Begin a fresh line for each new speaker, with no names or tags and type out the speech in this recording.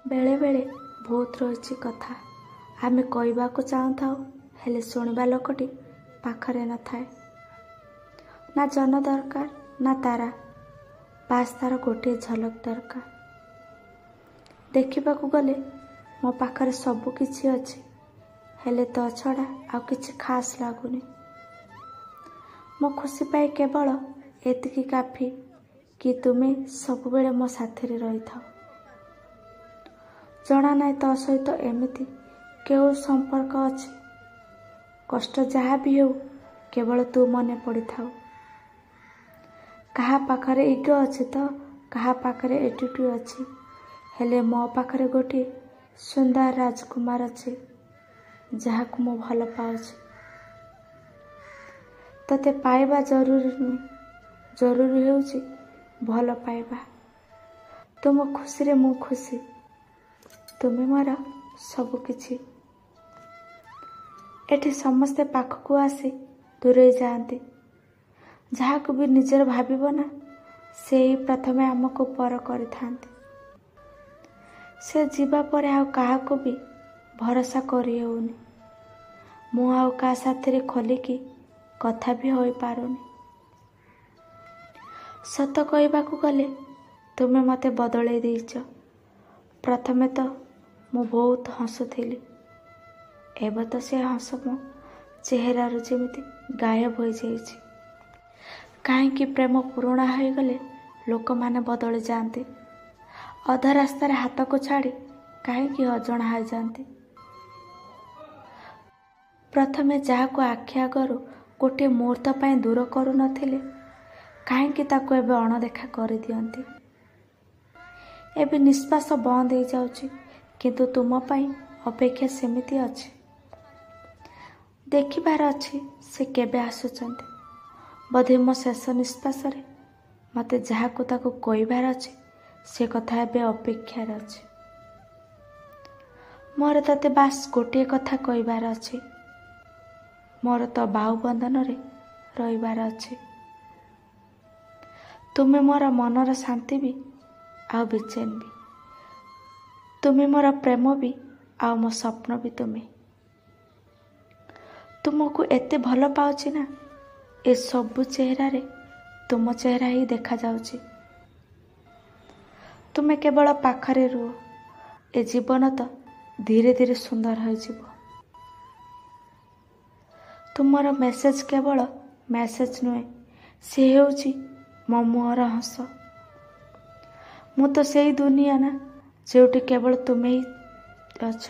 बेले बेले बहुत रही कथा आमे कहवाक चाहूँ हेले शुणा लोकटी पाखरे न थाए ना जन दरकार ना तारा बास तार गोटे झलक दरकार। देखा गले मो पाखरे सबु किछि अछि हेले तो छड़ा आउ किछि खास लगुनि। मो खुशी पाए केवल एतिकी काफी कि तुमे सब बेले मो साथी रही था। जना नाई तो सहित एमिति केउ संपर्क अछि कष्ट जहाँ भी हो केवल तू मने पड़ी थाउ। कहा पाखरे इगो अछि तो कहा पाखरे एटीट्यूड अछि हेले मो पाखरे गोटे सुंदर राजकुमार अछि जहाक मो भल पाउछि। तते पाइबा जरूरी नुहे जरूरी हेउछि भल पाइबा। तुम खुशी रे मु खुशी तुमे मोर सबु किछि। एठी समस्ते पाखकु आसी दूरे जाती जहाँ को भी निजर भाविबो ना से ही प्रथमे आमको पर करिथांती। से जीवा परे आउ काहाको भी भरोसा करि हेउनी। मु आउ का साथीरे खोलिकी कथा भी होई पारुनी। सत कहबाकू गले तुमे मते बदलै देइछ। प्रथमे तो मु बहुत हसुथिली एबे तो से हस मो चेहरारू जेमिति गायब हो जाइछि। काहेकि प्रेम पुराणा हो गले लोक माने बदली जाती अधा रास्तार हाथ को छाड़ी काहेकि अजणा हो जाती। प्रथमे जहाँ को आखि आगरू गोटे मुहूर्त पाई दूर करू नथिले काहेकि ताको एबे अणदेखा कर दियंती। एबे निश्वास बंद हो जाउछि किंतु तुम पाई अपेक्षा सेमिति अछि। देखिबार अछि से केबे आसुचंती बोधे मो शेष निश्वास रे मते जहाँ को ताको कहबार अछि से कथा एबे अपेक्षार अछि। मोर तते बास गोटे कथा कहबार अछि मोर तो बाहुबंधन रे रहिबार अछि। तुमे मोर मनर शांति भी आउ बेचैन भी तुमे मोर प्रेम भी आउ मो स्वप्न भी तुमको एते भल पाउछि ना ए सबु चेहरा रे तुम चेहरा ही देखा जाउछि। तुमे केवल पाखरे रुह ए जीवन तो धीरे धीरे सुंदर हो जिवो। तुमर मेसेज केवल मेसेज नुहे से हेउछि मो मुहर हस। मु तो सेई दुनिया ना जोटी केवल तुमे ही अछ।